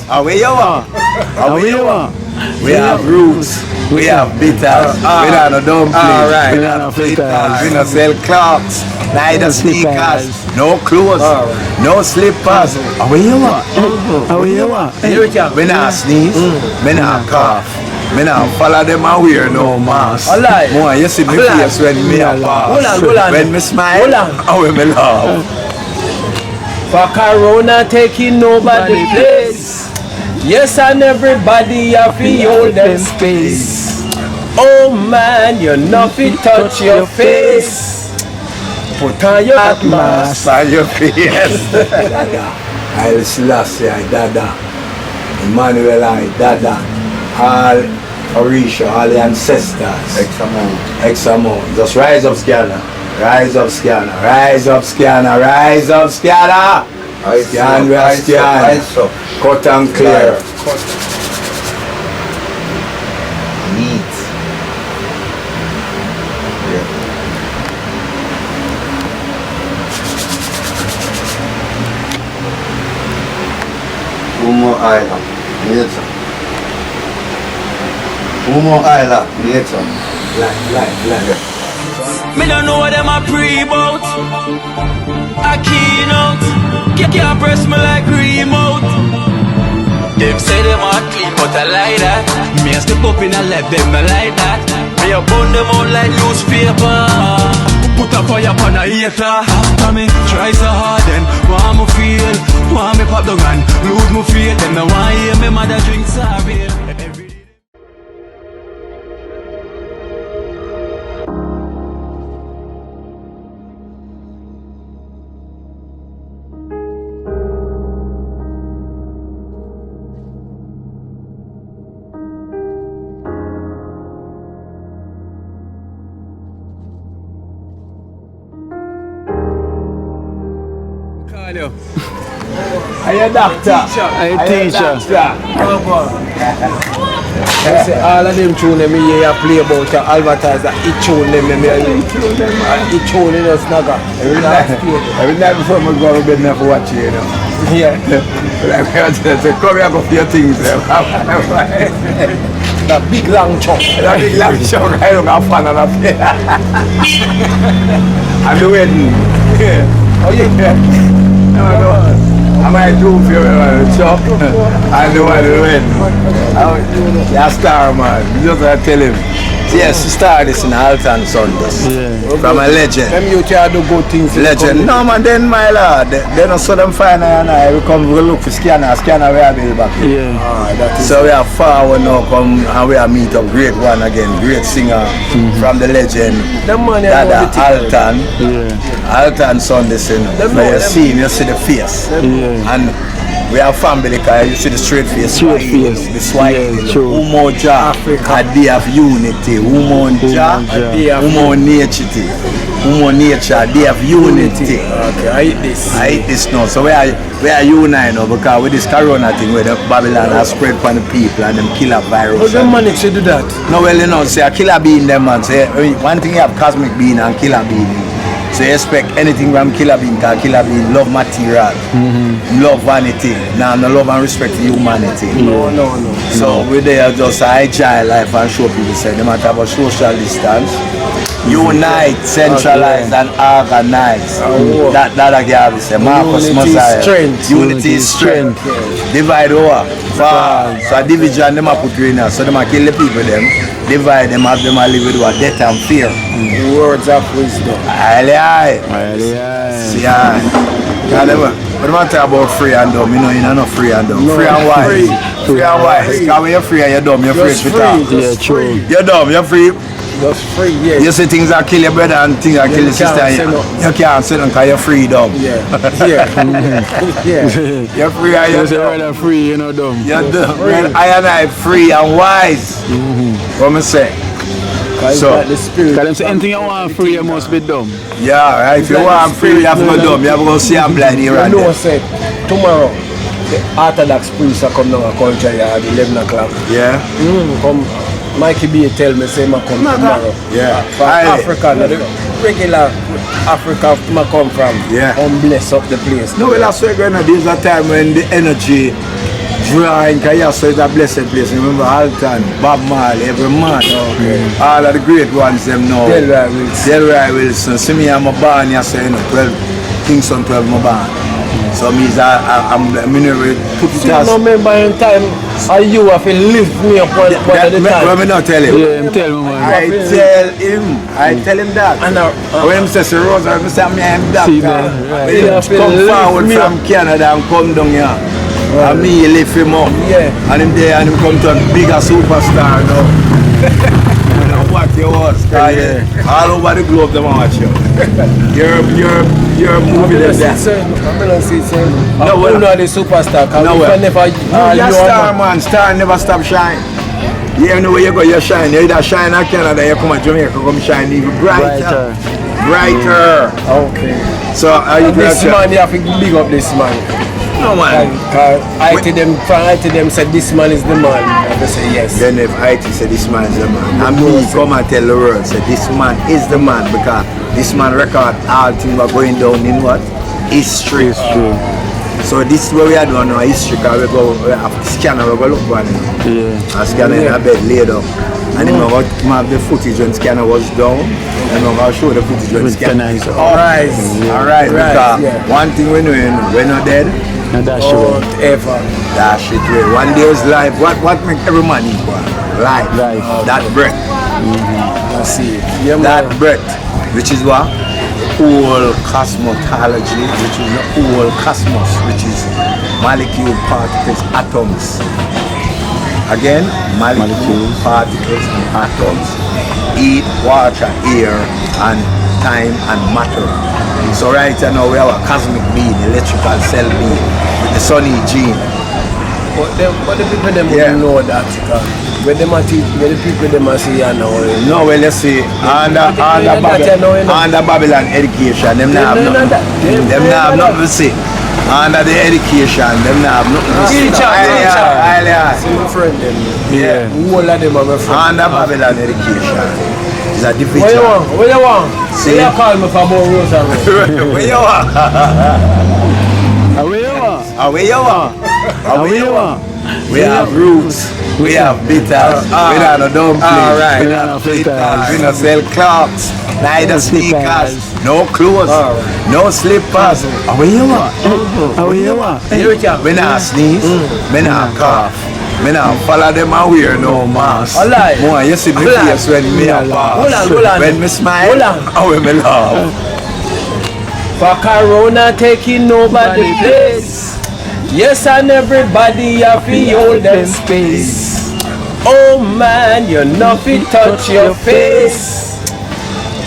Where you are? Where you are? We have roots. We have bitters. We don't know dumplings. We don't know fritters. We don't sell clocks. Neither sneakers. No clothes. No slippers. Where you are? Where you are? We not sneeze. We not cough. Me now follow them and wear no mask. More, you see me face when me a pass. When me smile and when me laugh. For Corona taking nobody place. Yes, and everybody have to hold them space. Oh man, you know fi touch your face. Put on your mask on your face. I'll Selassie, I Dada. Emmanuel, I Dada. All Orisha, all the ancestors. X amount. Just rise up, Scanna. Rise up, Scanna. Rise up, Scanna. Rise up, Scanna. Scan, we are scan. Cut and clear. Neat. Umo Isla, nature. Umo Isla, nature. Like. Me don't know what them a pre-bout. A keynote. Can't press me like remote. Them say them a clean, but I like that. Me a step up in a left, them I like that. Me a burn them out like newspaper. Put a fire upon a hater. After me try so hard, then want me feel. Want me pop down and lose me feel. Them no want hear me mother drink sorry. Are you a doctor? Are you a teacher? Say all of them tune them here play about the advertiser. Each tune them each tune in a Snagga. Every night before I go to bed, never watch you, you know. Yeah. Like I say, come here, go for your things. That big long chunk. That big long chunk, I don't have fun enough. I'm the wedding. Oh yeah. I might do for you chop. I know what to win. You're a star, man. You just tell him. Yes, star this in Alton Sundays. Yeah. From a legend. Them you try to do good things. Legend. No man, then my lord. They don't saw them fine and I will come look for Scanna. Scanna we are built back. Yeah. So we are far now come and we are meet up great one again. Great singer from the legend. Dada Alton. Yeah. Alton Sundays. You see the face. Yeah. And we have family because you see the straight face. The Swahili. Umoja. A day of unity. Umoja. Umo nature. Umo nature. A day of unity. Okay, I hate this. I hate this now. So we are united now because with this corona thing where the Babylon has spread for the people and them killer virus. How do you manage to do that? No, well, you know, say a killer bean them man. Say one thing you have cosmic bean and killer bean. So you expect anything from killer bean because killer bean love material, love vanity, no love and respect for humanity. No. So we there just enjoy life and show people say no matter about social distance, unite, centralize and organize. That I can say Marcus Messiah. Unity is strength. Divide over. So a division them a put in there. So them a kill the people them. Divide them, have them a live with what death and fear. Words of wisdom. Aye. See, aye. But I'm talking about free and dumb, you know, you're not free and dumb. Free and wise. Free and wise. Because when you're free and you're dumb, you're free to talk. Yeah, true. You're dumb, you're free. Just free, yeah. You see things that kill your brother and things that kill your sister. You can't say no because you're free, dumb. Yeah. You're free and you're dumb. You're free, you're not dumb. You're dumb. I and I free and wise. What am I saying? So, because them say anything you want free, you must be dumb. Yeah, right. If you want free, you have to be dumb. You have to go see a blind here and there. Say, tomorrow, the Orthodox priest are coming down a culture at 11 o'clock. Yeah. Come, Mikey B tell me, say, I come tomorrow. Yeah. From Africa, the regular Africa I come from. Yeah. Bless up the place. No, well, that's why there's a time when the energy drawing, because so it's a blessed place. Remember Alton, Bob Marley, every man. All of the great ones them now. Delroy Wilson. See me, I'm a born, you say, 12, Kingston 12, my born. So I'm put it as... So you remember in time, you have to lift me up one at the time. Let me not tell him. Yeah, tell me, man. I tell him that. When he says Rose, I say I'm doctor. When he come forward from Canada and come down here, and me lift him up. And him there and him come to a bigger superstar now. What you was, all over the globe they want to watch you. You're moving them there. I'm not saying no, we're not the superstar. No, never. You're star, man. Star never stop shine. You know where you go, you shine. You either shine in Canada, you come to Jamaica, come shine even brighter. Brighter. Okay. So this man, you have to big up this man. No man. I to them said this man is the man. I say yes. Then if IT said this man is the man, and me come and tell the world say this man is the man because this man record all things are going down in what? History. So this is what we are doing now, history, because we go after Scanna, we go look for it. And Scanna in a bed laid up. And then we have the footage when Scanna was down, and we're going to show the footage when Scanna is up. Alright, because one thing we know, we're not dead. Ever. Dash it away. One day's life, what make every man equal? Life. That breath. That's it. That breath, which is what? Whole cosmology, which is the whole cosmos, which is molecule, particles, atoms. Again, molecule, particles, and atoms. Heat, water, air, and time and matter. So right now we have a cosmic being, electrical cell being, with the sunny gene. But the people them wouldn't know that. When the people them are see now. No, well let's see. Under Babylon education, them not have nothing. Them not have nothing to say. Under the education, them not have nothing to say. See my friend them. Yeah. All of them are my friend. Under Babylon education. It's a division. What you want? See? You call me for more rules and where you want? Where you want? We have roots. We have bitters. We don't know dumplings. We don't know fritters. We don't sell clocks. Neither sneakers. No clothes. No slippers. Where you want? We not sneeze. We not cough. Me now follow them and wear no mask. More, you see me face when me a pass. When me smile and when me laugh. For Corona taking nobody place. Yes, and everybody have to hold them space. Oh man, you not fit touch your face.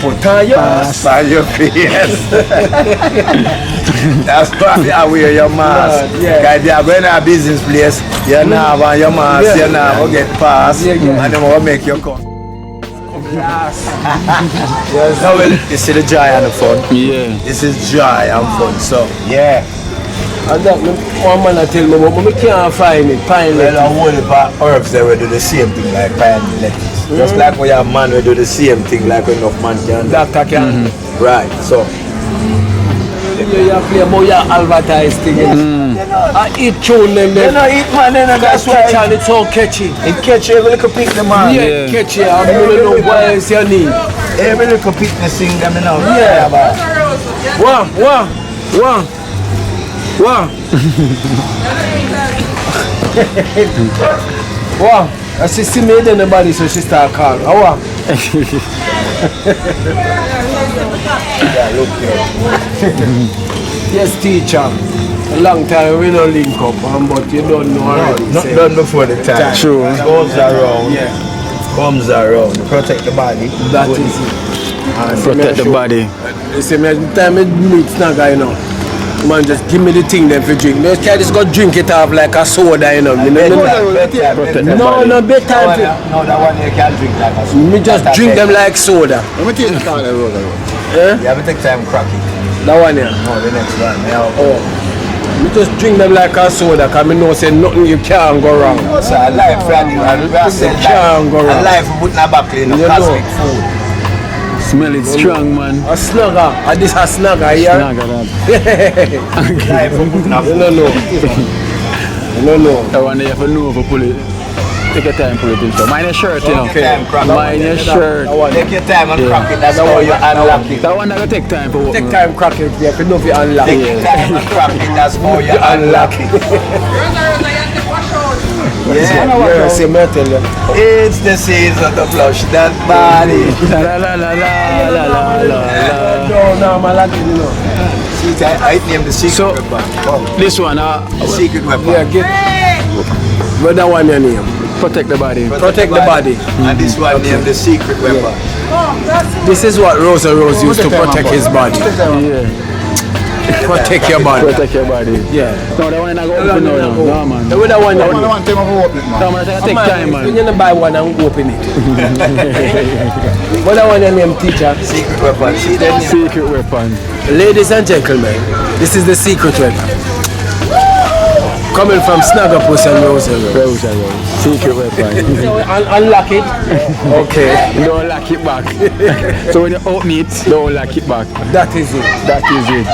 Put on your mask on your face. That's why I wear your mask. Because they are going to a business place, you now have your mask, you now will get past, and then will make your cut. Now, well, you see the joy and the fun? Yeah. This is joy and fun, so, yeah. And that one man tell me, but we can't find it, pine lettuce. Well, a whole heap of herbs they will do the same thing like pine lettuce. Just like we have man we do the same thing like enough man can. Doctor can. Right, so. You play about your advertised thing. I eat tune them. You know eat man, that's why. And it's so catchy. It catchy, every little pick them man. Yeah, catchy. I don't know what else you need. Every little pick they sing them you know. Yeah. Wow. Wow. I see me anybody so she start calling. Wow. Yeah, look here. Yes, teacher. A long time we don't link up, but you don't know already. Not done before the time. True. Goes around. Yeah. Comes around. Protect the body. That is it. Protect the body. You see me every time I meet Snagga, you know. Man, just give me the thing then for drink. No, can't just go drink it off like a soda, you know. No, bedtime. No, bedtime. No, that one you can't drink like a soda. Me just drink them like soda. Let me take the time the road. You have to take time cracking. That one, yeah? No, the next one. Me just drink them like a soda, because I know say nothing you can't go wrong. So a life, you can't go wrong. A life we put in a bucket in cosmic food. Smell it strong, man. A Snagga. This a Snagga, yeah? Snagga, that. Life we put in a food. No. No. That one you have to know for pull it. Take your time pull it in. Mind your shirt, you know. Mind your shirt. Take your time and crack it. That's how you unlock it. That one that will take time for Take time crack it. You have to know if you unlock Take it. your time and crack it. That's how you unlock it. Yeah, see, me tell you. It's the season to flush that body. La la la la la la la. No, my lad, you know. See, I named the secret weapon. This one, The secret weapon. Yeah, get. What that one your name? protect the body. Protect the body. And this one named the secret weapon. This is what Rosa Rose used to protect his body. Yeah. Protect your body. Protect your body. Yeah. No, that one I go open now. No, man. The other one, No, man, I take time, man. You need to buy one and open it. What that one your name, teacher? Secret weapon. See that? Secret weapon. Ladies and gentlemen, this is the secret weapon. Coming from Snagga, Puss and Rosa Rose. Secret weapon. Unlock it. Okay. Don't lock it back. So when you open it, don't lock it back. That is it. That is it.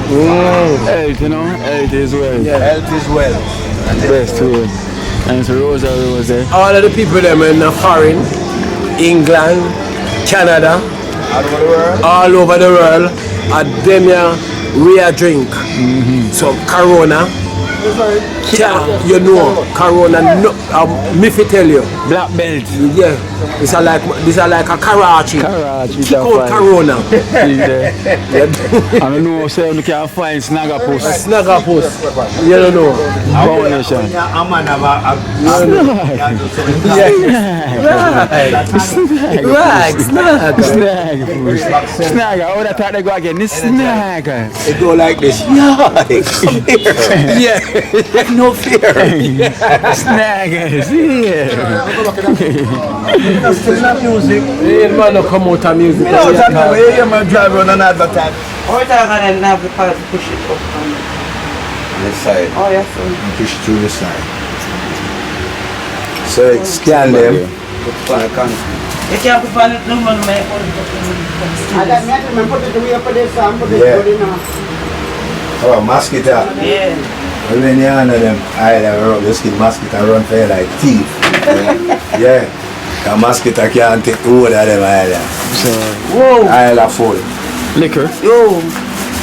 Health, you know, health is well. Yeah. Health is well. Best way. And so Rosa Rose. All of the people them in the foreign, England, Canada, all over the world, at them here, we are drink. So Corona, you know, Corona, no, me fi tell you. Black belt. Yeah, this are like a Karachi. Karachi. Kick out Corona. I don't know, say you can find Snagga Puss. Snagga Puss. You don't know. Foundation. Right, Snagga. Snagga Puss. Snagga, how that thought they go again? This Snagga. It go like this. Yeah, come here. Yeah. No fear. Snagga, yeah. Music. Yeah, man, no come out of music. No, that's the way you man drive on another time. Or it's going to have the power to push it up. This side. Oh, yes, sir. Push through the side. So it scan them. You can't put on it no more, man. Oh, mosquito. Yeah. When you're under them, I rub your skin, mosquito run for you like teeth. Yeah. The mosquito can't take hold of them either. So, Whoa. I'll full. liquor. Yo.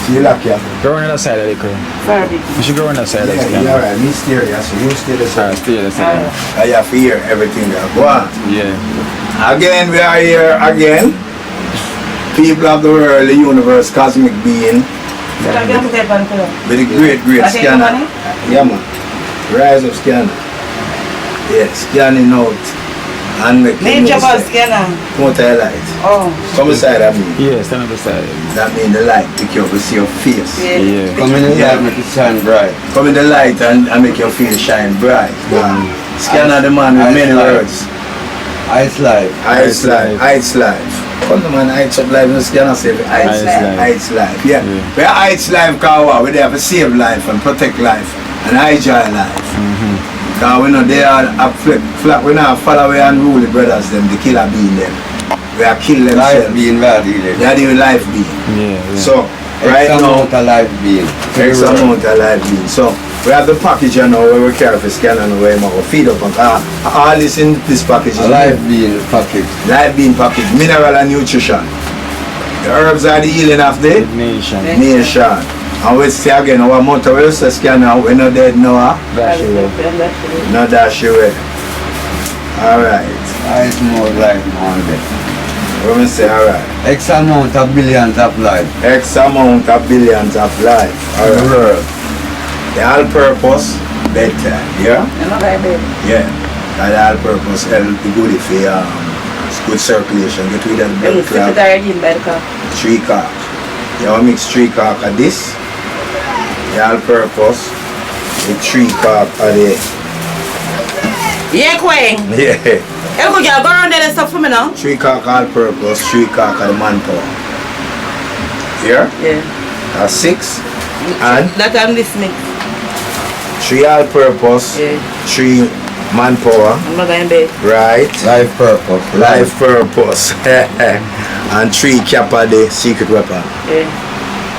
See, look here. Go on the side of liquor. Very big. You should go on the side of Yeah, liquor. you're right. Me serious. You stay the side. Stay the side. I have to hear everything that go on. Yeah. Again, we are here again. People of the world, the universe, cosmic being, with the great Scanna. Yeah, man. Rise of Scanna. Yeah, scanning out. And make Name Jabal Scanna. multi-light. Oh. Come inside of me. Yeah, stand on the side. That means the light pick you up to see your face. Yeah. Yeah. Come in the light, make it shine bright. Come in the light and make your face shine bright. Scanna the man with many words. Ice life. Ice life, ice life. Come on, man, ice up life, and Scanna say ice life, ice life. Yeah. We are ice life, cause we there to save life and protect life and enjoy life. Cause we know they are a flat, we not follow we unruly brothers them, the killer being them. We are kill Life themselves. being valid. They are the life being. Yeah. So right X now, amount of life being. X amount of life being. So we have the package you know where we carry for Scanna and where we go feed up and all this in this package is Life being package. life being package, mineral and nutrition. The herbs are the healing of the Nation. nation. And we say again, our motto we say Scanna, we're not dead now, not dash away. Alright. Ice more life on it. When we say alright. X amount of billions of life. X amount of billions of life. The Alright. world. The all purpose bedtime, yeah? Yeah. And the all purpose help the body for good circulation, get rid of the blood clot. 3 cock. You want to mix 3 cock of this. The all purpose with 3 cock of the Yeah, Queen. yeah. Hey, go around there and stuff for me now. 3 cock all purpose, 3 cock of the manpower. Here? Yeah. That's 6. And That I'm listening. 3 all purpose, Yeah. 3 manpower. I'm not going to bed. Right? Life purpose. Life purpose. And 3 cap of the secret weapon. Yeah.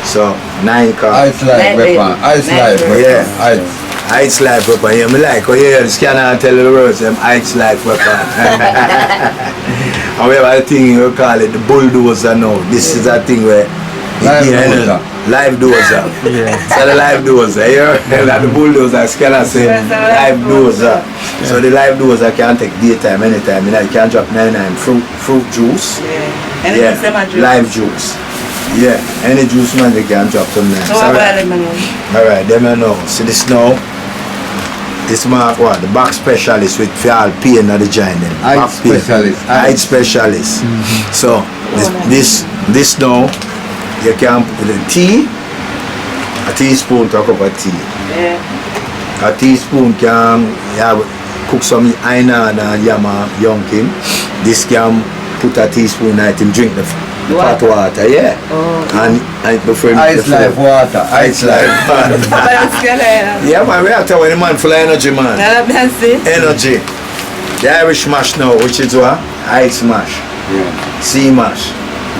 So 9 cock. Ice life Life weapon. baby. Ice Life life baby. weapon. Yeah. Ice. Heights life weapon. Yeah, me like. Oh yeah, the Scanna and tell the words them heights life weapon. And we have a thing we call it the bulldozer now. This is a thing where live dozer. Yeah. So the live dozer, yeah. Like the bulldozer, Scanna say live dozer. So the live dozer can take daytime anytime. You know, you can drop 99 fruit juice. Yeah. Live juice. Yeah, any juice man they can drop them there. So alright, them I know. See this now. This mark what? The back specialist with all pain at the joint. Eye specialist. Eye specialist. So this now you can put the tea, a teaspoon to a cup of tea. Yeah. A teaspoon can cook some aina and yama young king. This can put a teaspoon at him drink the hot water, yeah. And before Ice life water. Ice life water. Yeah man, we have to when the man full of energy man. Energy. The Irish mash now, which is what? Ice mash. Yeah. Sea mash.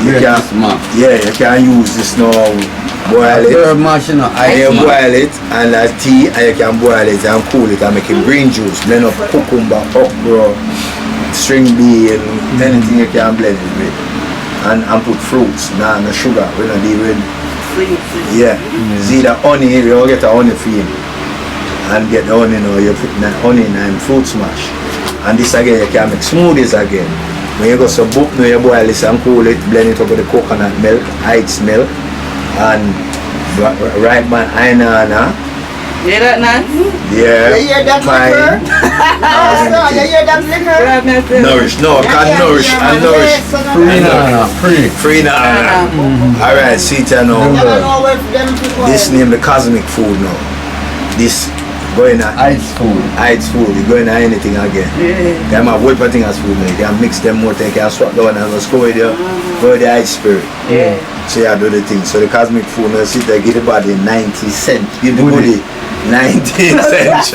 You can use this now, boil it. Mash, you know, you boil it and like tea and you can boil it and cool it and make it green juice. Blend up cucumber, okra, string bean, anything you can blend it with. And put fruits, no sugar, we don't deal with. Yeah. See the honey, you get a honey feed. And get the honey now, you put the honey and fruit smash. And this again, you can make smoothies again. When you go some book, now you boil this and cool it, blend it up with the coconut milk, ice milk, and ripe man inana. You hear that, Nan? Yeah. You hear that liquor? You hear that liquor? Nourish, no, can't nourish and nourish. Free nana. Alright, see it now. This name the cosmic food now. This going on ice food. Ice food, you going on anything again. You can have whole thing as food now. You can mix them more, you can swap down and just go with the ice spirit. Yeah. So you do the thing. So the cosmic food now sit there, give the body 90 cents. Give the body 19 cents.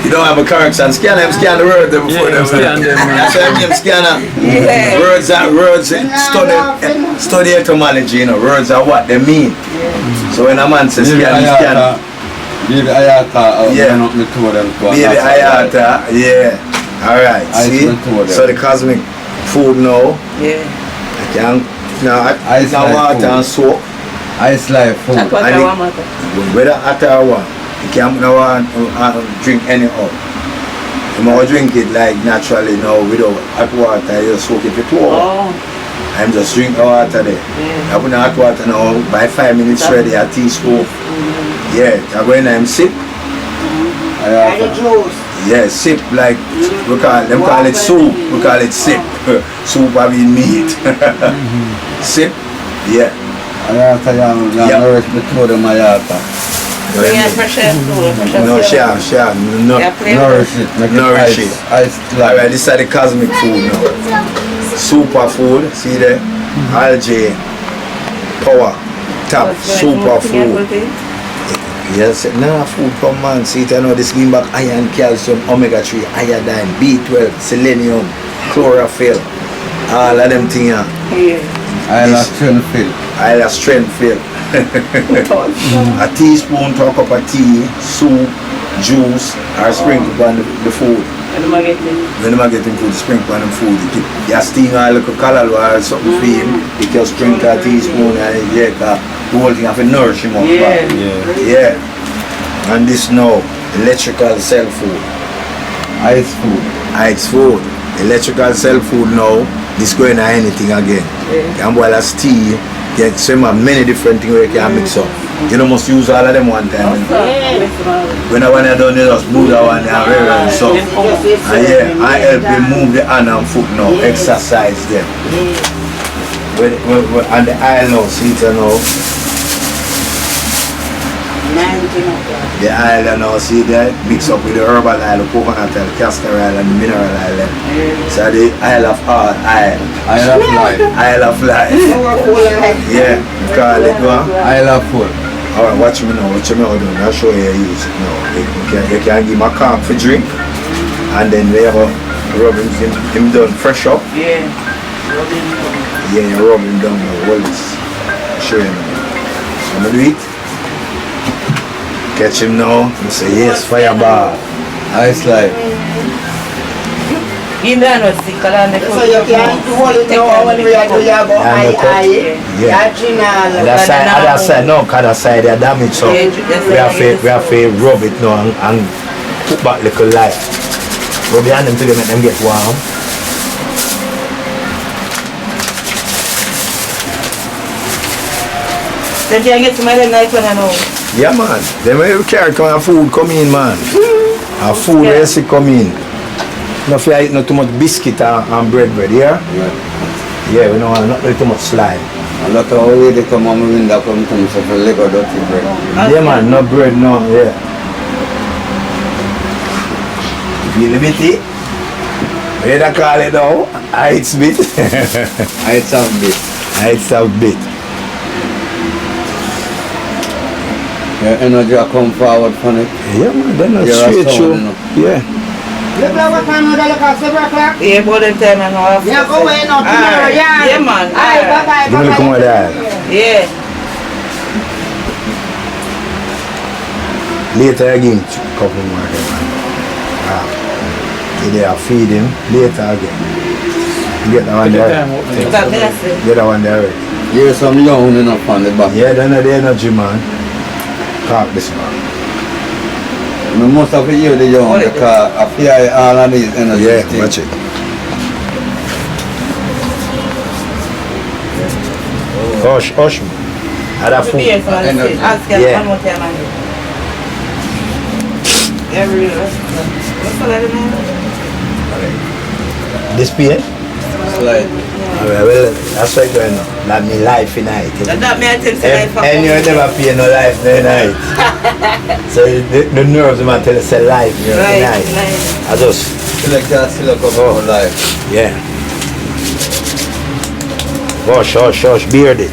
You don't have a correction. Scan them, scan the words before them. That's why I'm Scanna. Words, study etymology, you know. Words are what they mean. So when a man says scan. Baby ayata, Baby ayata, yeah. Alright, see? So the cosmic food now. Yeah. I can now water and soap. Ice life food. Whether hot or warm, you can't now drink any of. You must drink it like naturally now without hot water, you soak it for 2 hours. I'm just drink the water there. I put the hot water now, by 5 minutes ready, a teaspoon. Yeah, I'm going to sip. Yeah, sip like, we call it soup, we call it sip. Soup of meat. Sip, yeah. Nourish the throat of mayata. No, share, nourish it. Nourish it. Ice. Alright, this is the cosmic food now. Super food, see there? Algae, power, top, super food. Yes, now food come man, see it, I know this give back iron, calcium, omega-3, iodine, B12, selenium, chlorophyll, all of them things. I'll strength fill. I'll strength fill. A teaspoon to a cup of tea, soup, juice, or sprinkle on the food. When I get food, sprinkle on the food. You steam a little color or something for him. You can sprinkle a teaspoon and you get the whole thing have to nourish him up. Yeah. And this now, electrical cell food. Ice food. Electrical cell food now, this going on anything again. You can boil as tea, get some many different things where you can mix up. You don't must use all of them one time. When I want to do it, just move that one and so. And yeah, I help you move the hand and foot now, exercise them. And the eye now, see it now. The oil now, see that mix up with the herbal oil, the coconut oil, castor oil and the mineral oil. So the oil of all oil. Oil of life. Oil of life. Yeah, call it what? Oil of food. Alright, watch me now, I'll show you how you use it now. You can give him a cup for drink and then we have a rub him done fresh up. Yeah, you rub him down now, hold this. I'll show you now. So I'm gonna do it. Catch him now. He say yes, fireball. Ice like. You know, no sick, So you can't hold it now when we are doing about eye. That side, other side, no, other side, they damage. So we have to rub it now and put back little light. Rub your hand them to make them get warm. Then you get some other night when I know. Yeah, man. Then when you carry come, food come in, man. And food else come in. No fear eat not too much biscuit and bread, yeah? Yeah, we don't want not too much slime. A lot of way they come on when they come to me, so for Lego dirty bread. Yeah, man, no bread, no, yeah. Availability. Where they call it now? Heights bit. Heights of bit. Heights of bit. Your energy come forward from it. Yeah, man, they're not You're straight a sound, through. you know. Yeah. You play what time you look at 7 o'clock? Yeah, about them time I know. Yeah, go away now tomorrow, yeah. Yeah, man. Aye, bye-bye, You gonna come with that? Yeah. Later again, couple more again, man. Today I feed him, later again. You get that one there? That messy. Get that one there. Here's some young enough on the back. Yeah, they know the energy, man. Talk this, man. Most of the year they young because I feel all of these energy Yeah, things. watch it. Hush, man. Other food. Ask them Yeah. one more time. Every what's the letter name? This beer? Slide. Well, that's why going on. That me life in night. That me I tell you And you never pay no life no night. So the nerves man tell us life you know, Right, tonight. right. I just Like that still a couple of life. yeah. Hush, bearded.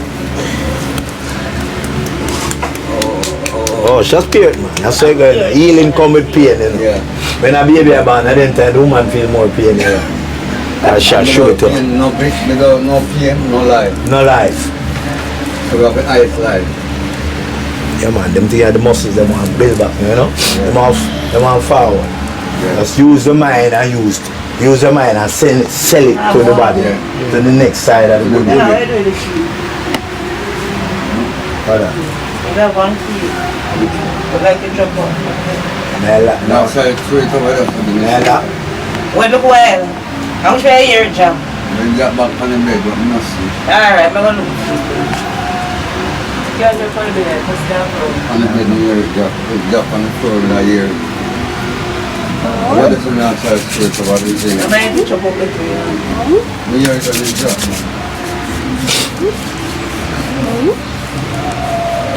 Oh, just beard man. That's why going on. Healing come with pain, you know. Yeah. When a baby is born, I didn't tell the woman feel more pain, you know. I shall show it to her. No break, no pain, no life. No life. So we have an ice life. Yeah man, them things are the muscles they want to build back, you know? They want forward. Just use the mind and use the mind and sell it to the body, to the next side of the body. Yeah, I do this. Hold on. You got one key. But like you jump on. Now No. side straight over there for the next. Nella. Well, look well. I'm sure I hear it, Jam. When you get back on the bed, but you must see. Alright, I'm going to look. You guys are going to be there. What's down for? On the bed, you hear it drop. It drop on the floor and I hear it. What is the outside straight over the thing? I'm going to jump over to you. We hear it on the drop.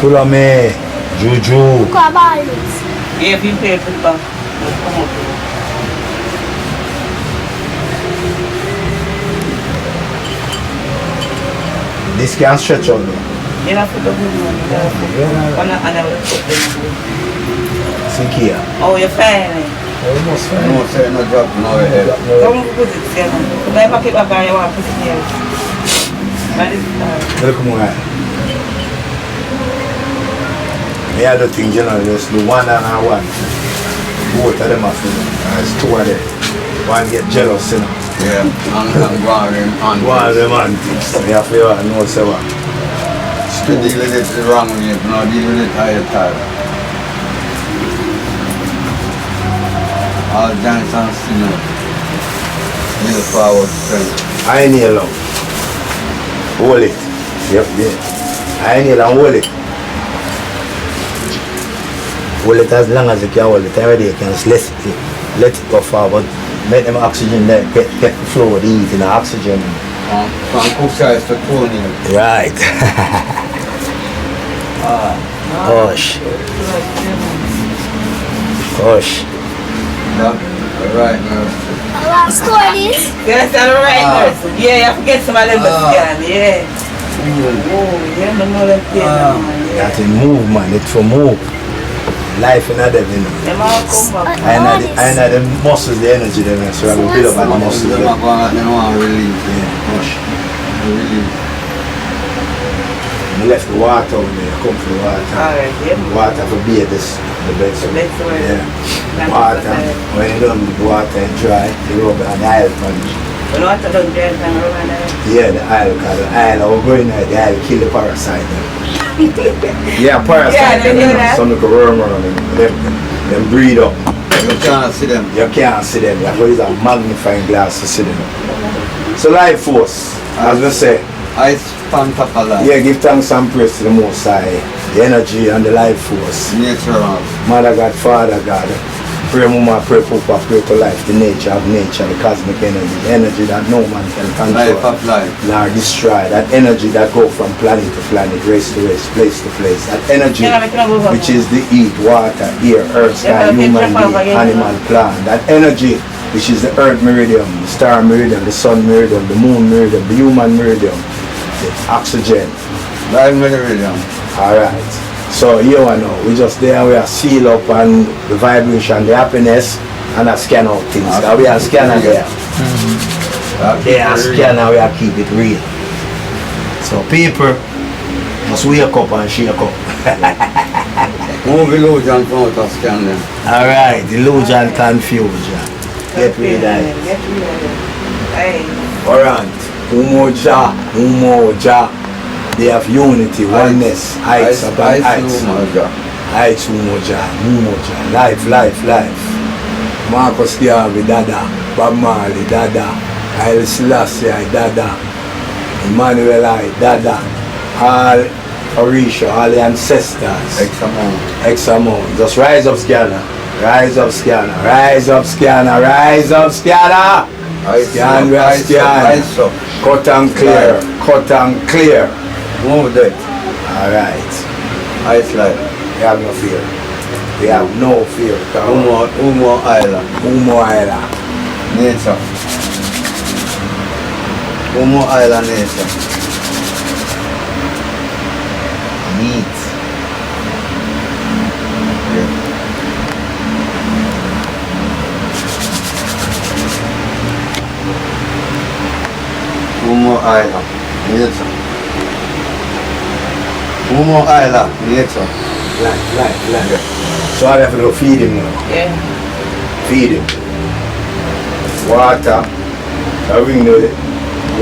Tulame. Juju. Yeah, if you pay for it back. This can stretch out though. You have to do good one. I never put them. Think here. Oh, you're fine. Almost fine. No, say no drop no head. Come put it together. If I pack it back and you want to put it here. That is Look more. Me I don't think you know, just do one and one. Both of them are feeling. There's two of them. One get jealous, you know. Yeah, and go on them. One of them antics. You have to know say what. To deal with it the wrong way, not deal with it higher time. All giants and sinners. Kneel forward strength. I kneel now. Hold it. Yep, yeah. I kneel and hold it. Hold it as long as you can hold it. Every day you can just let it go forward. Make them oxygen there, get the flow, the heat in the oxygen. From Puss to Tony. Right. Hush. Hush. Right now. Yes, that's right. Yeah, you have to get some of them scan. Yeah. Oh, yeah, no more than That is move, man. It's for move. Life in other, you know. Them all come back. I know the muscles, the energy, them, so I will build up on the muscles. They don't want to release. Yeah, hush. Release. I left the water on there, come for the water. Alright, yeah. Water for babies, the best The best way. Yeah. Water, when you done with water and dry, you rub an oil punch. When water done dry, you can rub an oil. Yeah, the oil, because the oil, I was going there, the oil kill the parasite. Yeah, parasite, Yeah, some little worm around them, them breed up. You can't see them. You can't see them, you have to use a magnifying glass to see them. So life force, as we say, Ice fan top of life. yeah, give thanks and praise to the Most High, the energy and the life force. Nature of. Mother God, Father God, pray Mama, pray Papa, pray to life, the nature of nature, the cosmic energy, the energy that no man can Life control, of life. nor destroy, that energy that go from planet to planet, race to race, place to place, that energy which is the heat, water, air, earth, sky, human being, animal, plant, that energy which is the earth meridian, the star meridian, the sun meridian, the moon meridian, the human meridian, the oxygen. Life meridian. Alright. So you know, we just there, we are seal up on the vibration, the happiness, and I scan out things. Now we are scanner there. Yeah, scanner, we are keep it real. So people must wake up and shake up. Move illusion from out of scan them. Alright, illusion, confusion. Get rid of it. Get rid of it. Hey. Alright. Umoja, umoja. They have unity, oneness, heights upon heights. Heights, umoja, umoja. Life, life, life. Marcus Garvey, Dada. Bob Marley, Dada. Haile Selassie, Dada. Emmanuel, Dada. All Orisha, all the ancestors. X amount. Just rise up, Scanna. Rise up, Scanna. Rise up, Scanna. Rise up, Scanna. Scan, we are scan. Cut and clear. Cut and clear. Move that. Alright. Ice life. We have no fear. We have no fear. Umo Island. Umo Island. Nature. Umo Island nature. Neat. Umo Island. Nature. Umo Island. Nature. Like. So I have to feed him now. Yeah. Feed him. Water. I bring the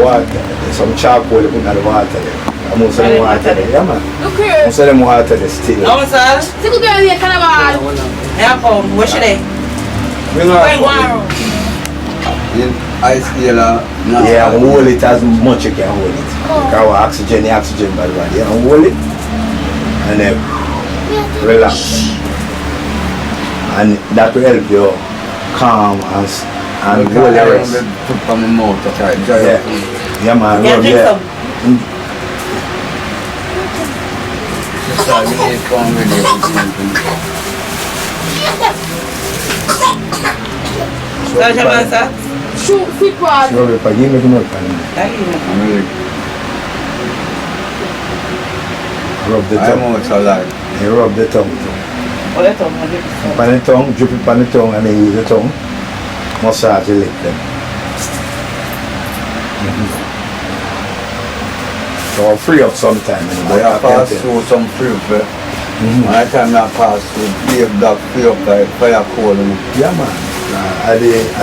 water. There's some charcoal they put in the water there. I'm going to say water there. Yeah, man. Look here. I'm say them water there still. How much, sir? Take a girl here, carnival. Yeah, come. What should I? Bring Bring her. one. In ice yellow. Yeah, and hold it as much you can hold it. Because the oxygen by the body. Yeah, and hold it. And then relax. And that will help you calm and hold the rest. Put from the mouth, okay? Yeah, man. Yeah, Rub, drink yeah. some. Sir, Jamal, sir? Shoot, fit one. Rub it, but give me the milk. Thank you. Rub the I'm tongue. also alive. You rub the tongue. Oh, that's all. I'll give you some. Pan the tongue, drip it on the tongue, and then use the tongue. Massage the lick them. So I'll free up sometime. I pass through some fruit, but my time I pass through, leave that free up like fire coal. Yeah, man. I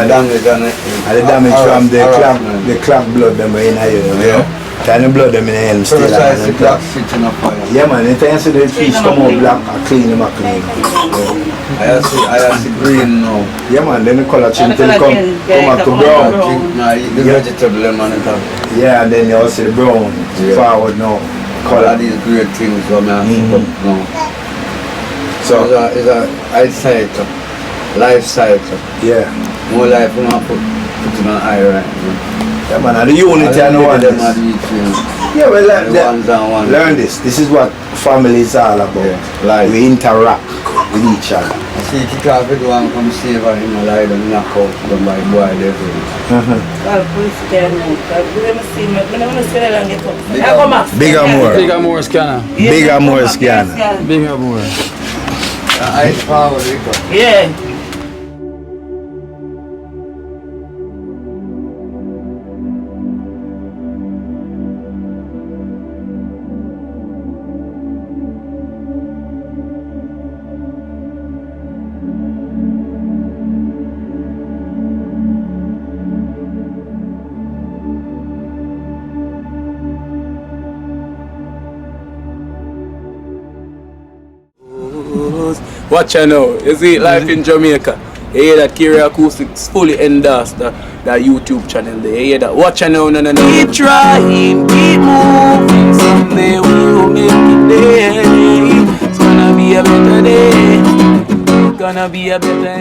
damage from the clock blood them in here, you know. Kind of blood them in the hand still. Precise the clock sitting up fire. Yeah, man. The time see the fish come out black, I clean them, I clean. I see green now. Yeah, man. Then the color change till come up to brown. Now eat the vegetable them on the top. Yeah, and then you also see the brown forward now. All of these great things what I have now. So it's a eye cycle, life cycle. Yeah. More life you know, put it on eye right now. Yeah, man, and the unity and the oneness. Yeah, well, learn this. This is what family is all about. Yeah, life. We interact with each other. I see kick off it one come save her in my life and knock out them by boy there. Well, please tell me. Let me see. I don't want to say that and get up. Bigger more. Bigger more Scanna. Bigger more Scanna. Bigger more. I power Yeah. Watch out now. You see life in Jamaica. You hear that Kira Acoustics fully endorsed that YouTube channel there. You hear that? Watch out now, no. Keep trying, keep moving. Someday we will make it there. It's gonna be a better day. Gonna be a better